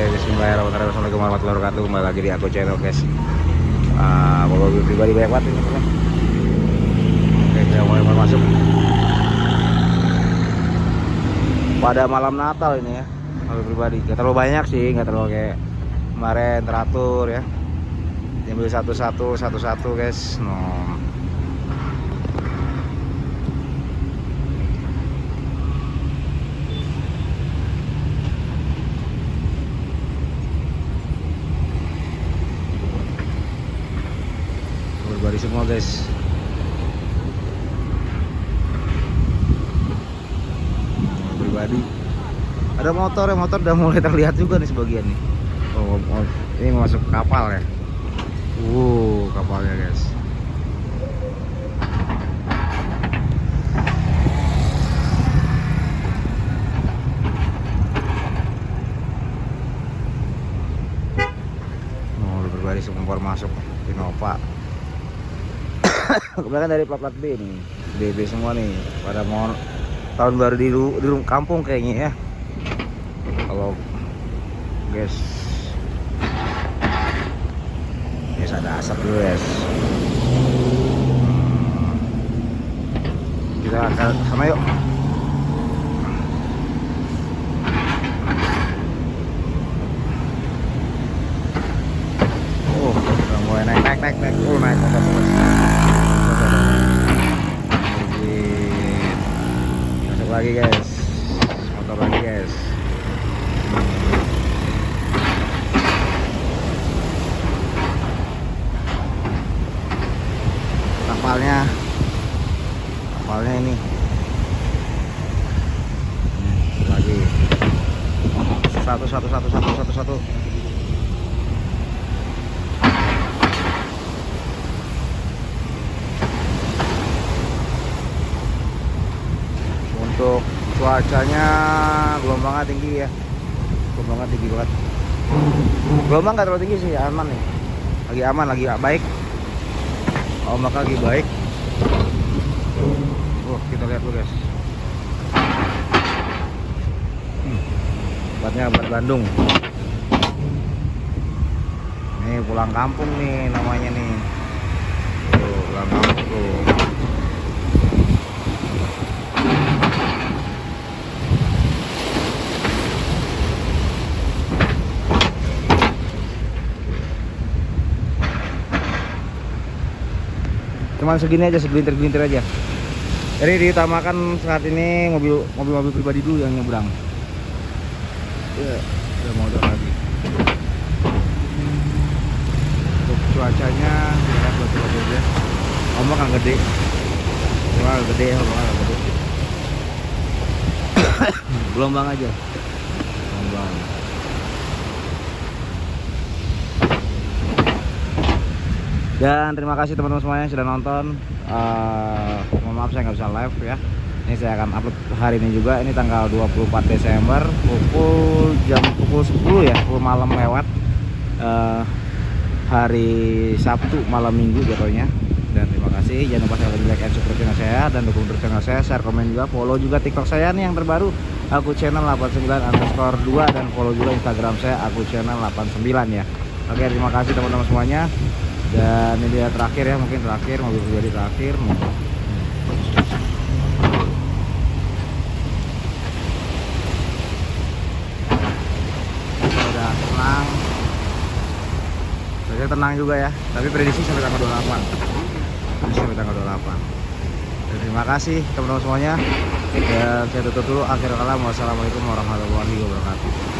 Bismillahirrahmanirrahim. Assalamualaikum warahmatullahi wabarakatuh. Kembali lagi di aku channel guys. Mobil pribadi banyak banget ini teman. Oke, kita mulai masuk pada malam Natal ini ya. Mobil pribadi gak terlalu banyak sih, gak terlalu kayak kemarin, teratur ya. Diambil satu-satu guys. Pribadi semua guys. Pribadi ada motor udah mulai terlihat juga nih sebagian nih. Ini masuk kapal ya. Kapalnya guys. Pribadi semua masuk Innova. Kebanyakan dari plat B nih, BB semua nih, pada mau tahun baru di kampung kayaknya ya. Kalau guys, ada asap dulu guys. Kita akan sama yuk. Udah mulai naik. Naik motor. Masuk lagi guys, motor lagi guys. Kapalnya ini lagi satu. Untuk cuacanya gelombangnya tinggi ya, gelombangnya tinggi banget. Gelombang nggak terlalu tinggi sih, aman nih, lagi aman, lagi baik. Ombak lagi baik. Kita lihat dulu guys. Tempatnya buat Bandung. Nih pulang kampung nih namanya nih. Pulang kampung. Cuman segini aja, segelintir aja. Jadi diutamakan saat ini mobil pribadi dulu yang nyebrang. Ya, udah mau lagi. Untuk cuacanya kita buat aja. Ombak kan gede. Gelombang aja. Gelombang. Dan terima kasih teman-teman semuanya yang sudah nonton. Mohon maaf saya nggak bisa live ya. Ini saya akan upload hari ini juga. Ini tanggal 24 Desember pukul 10 ya, 10 malam lewat. Hari Sabtu malam Minggu jatuhnya. Dan terima kasih. Jangan lupa like and subscribe channel saya dan dukung terus channel saya. Share, komen juga, follow juga TikTok saya nih yang terbaru. Aku channel 89_2 dan follow juga Instagram saya aku channel 89 ya. Oke, terima kasih teman-teman semuanya. Dan ini dia terakhir ya, mungkin terakhir mobil pribadi terakhir. Udah tenang juga ya, tapi prediksi sampai tanggal 28. Dan terima kasih teman-teman semuanya. Dan saya tutup dulu. Akhirul kalam, wassalamualaikum warahmatullahi wabarakatuh.